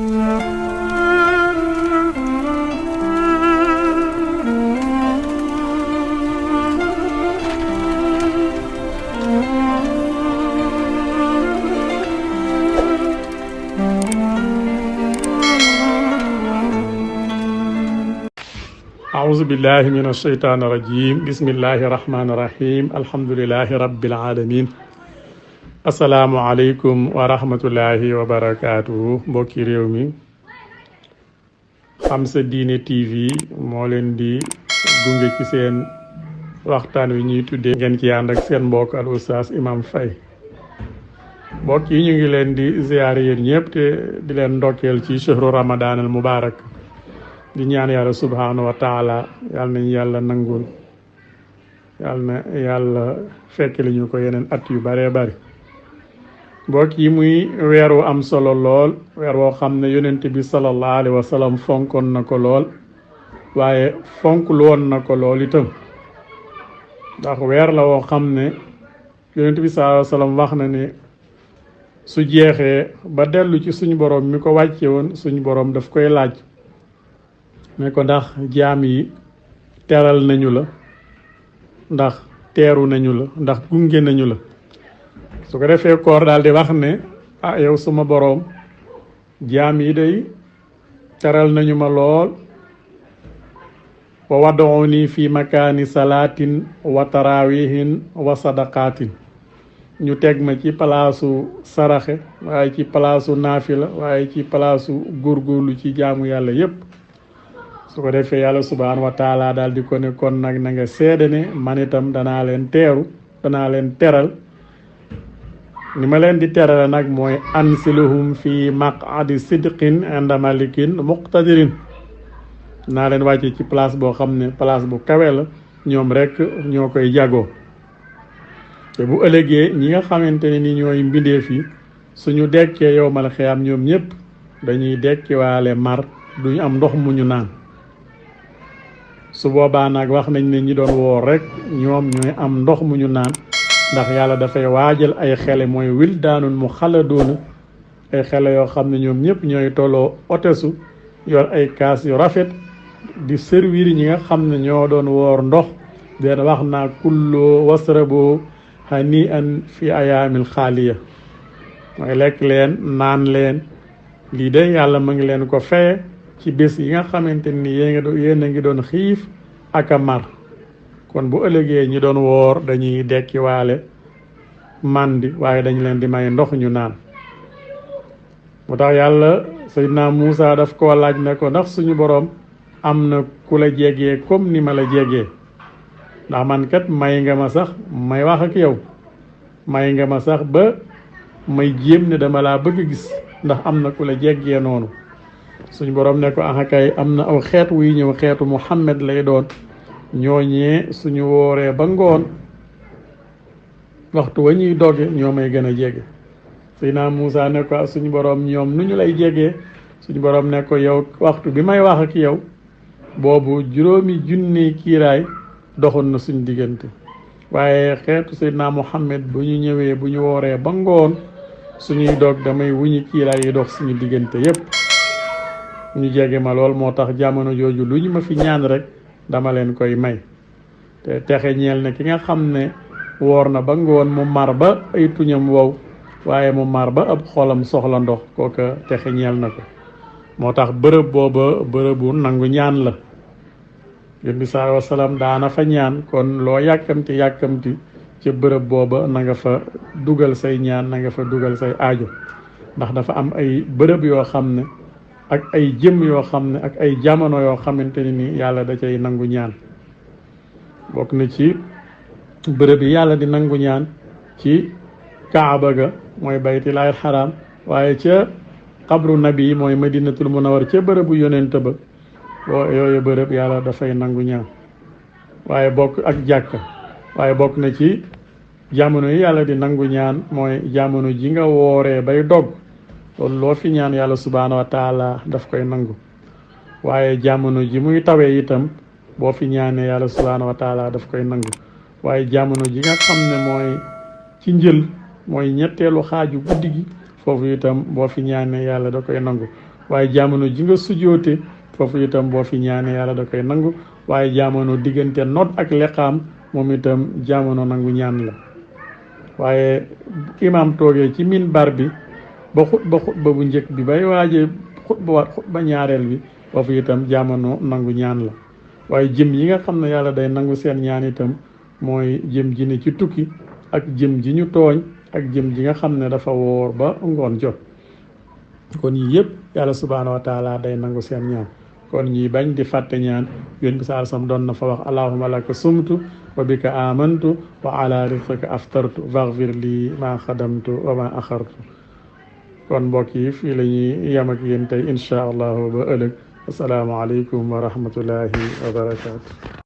أعوذ بالله من الشيطان الرجيم بسم الله الرحمن الرحيم الحمد لله رب العالمين السلام عليكم ورحمة الله وبركاته mbokki réew mi Xam Sa Diine TV moo leen di gunge ci seen waxtaan wi ñuy tuddee ngeen ci ànd ak seen mbokk al oustaz Imam Faye mbokk yi ñu ngi leen di ziyaare yéen ñëpp te di leen ndokkeel ci shahru ramadan al mubarak di ñaan yàlla subhanahu wa taala yàlla nañu yàlla nangul yàlla na yàlla fekk li ñu ko yeneen at yu baree bari mbokk yi muy weer wu am solo lool weer woo xam ne yonent bi sallallahu alayhi wa sallam fonkoon na ko lool waaye fonkul woon na ko lool itam ndax weer la woo xam ne yonent bi sallallahu alayhi wa sallam wax na ne su jeexee ba dellu ci suñu borom mi ko wàcce woon suñu borom daf koy laaj ne ko ndax jaam yi teral nañu la ndax teeru nañu la ndax gunge nañu la su ko defee koor daal di wax ne yow suma boroom jaam yi day teral nañu ma lool wa wad'uni fi makaani salaatin wa tarawihin wa sadaqaatin ñu teg ma ci palaasu saraxe waaye ci palaasu naafila waaye ci palaasu góorgóorlu ci jaamu yàlla yépp su ko defee yàlla subhanahu wa taala daal di ko ne kon nag na nga seede ne man itam danaa leen teeru danaa leen teral ni ma leen di terale nag mooy ansiluhum fi maq'adi sidqin inda malikin muqtadirin naa leen wàcce ci place boo xam ne place bu kawe la ñoom rek ñoo koy jagoo te bu ëllëgee ñi nga xamante ne ni ñooy mbindeef yi suñu dekkee yowmal xiyaam ñoom ñëpp dañuy dekkiwaale mar duñu am ndox mu ñu naan su boobaa nag wax nañ ne ñi doon woor rek ñoom ñooy am ndox mu ñu naan ndax yàlla dafay waajal ay xele mooy wildaanun mu xaladoona ay xele yoo xam ne ñoom ñëpp ñooy tolloo otesu yor ay kaas yu rafet di servir ñi nga xam ne ñoo doon woor ndox den wax naa kulloo wasrabo hani an fi ayaamil xaaliya mooy lekk leen naan leen lii de yàlla ma ngi leen ko feye ci bés yi nga xamante ni yéen a ngi doon xiif ak a mar kon bu ëllëgee ñi doon woor dañuy dekkiwaale màndi waaye dañ leen di may ndox ñu naan moo tax yàlla Seydina Muusa daf koo laaj ne ko ndax suñu boroom am na ku la jegee comme ni ma la jegee ndax man kat may nga ma sax may wax ak yow may nga ma sax ba may jéem ne dama laa bëgg gis ndax am na ku la jegee noonu suñu borom ne ko kay am na aw xeet wuy ñëw xeetu Muhammad lay doon ñooñee suñu wooree ba ngoon waxtu wa ñuy doge ñoo may gën a jege Seydina Muusa ne ko suñu borom ñoom nu ñu lay jegee suñu borom ne ko yow waxtu bi may wax ak yow boobu 5,000 kiiraay doxoon na suñu diggante waaye xeetu Seydina Muhammad bu ñu ñëwee bu ñu wooree ba ngoon suñuy dog damay wuñi kiiraay yi dox suñu diggante yépp ñu jege ma lool moo tax jamono jooju lu ñu ma fi ñaan rek dama leen koy may te texe ñeel ne ki nga xam ne woor na ba ngoon mu mar ba ay tuñam wow waaye mu mar ba ab xolam soxla ndox kooka texe ñeel na ko moo tax bërëb booba bërëbu nangu ñaan la yonent bi sallallahu alayhi wa sallam daana fa ñaan kon loo yàkkamti ca bërëb booba na nga fa dugal say ñaan na nga fa dugal say aajo ndax dafa am ay bërëb yoo xam ne ak ay jëm yoo xam ne ak ay jamono yoo xamante ni yàlla da cay nangu ñaan bokk na ci bërëb yi yàlla di nangu ñaan ci kaaba ga mooy baytilaahil xaraam waaye ca xabru nabi mooy madinatul munawwar ca bërëbu yonent ba yooyu bërëb yàlla dafay nangu ñaan waaye bokk ak jàkka waaye bokk na ci jamono yi yàlla di nangu ñaan mooy jamono ji nga wooree bay dog loolu loo fi ñaan yàlla subhaanahu wa taala daf koy nangu waaye jamono ji muy tawee itam boo fi ñaanee yàlla subhaanahu wa taala daf koy nangu waaye jamono ji nga xam ne mooy ci njël mooy ñetteelu xaaju guddi gi foofu itam boo fi ñaanee yàlla da koy nangu waaye jamono ji nga sujoote foofu itam boo fi ñaane yàlla da koy nangu waaye jamono diggante nodd ak leqaam moom itam jamono nangu ñaan la waaye imaam toogee ci minbar bi ba xutba bu njëkk bi bay waaje xutba ñaareel bi foofu itam jamono nangu ñaan la waaye jëm yi nga xam ne yàlla day nangu seen ñaan itam mooy jëm ji ne ci tukki ak jëm ji ñu tooñ ak jëm ji nga xam ne dafa woor ba ngoon jot kon yii yëpp yàlla subhaanahu wa taala day nangu seen ñaan kon ñi bañ di fàtte ñaan yón bi saa sam doon na fa wax allahumma laka sumtu wa bika amantu wa ala rizqika aftartu faghfir li ma xadamtu wa ma axartu kon mbokk yi fii la ñuy yem ak yéen tey incha allahu ba ëllëg assalaamu aleykum wa rahmatullahi wa barakaatu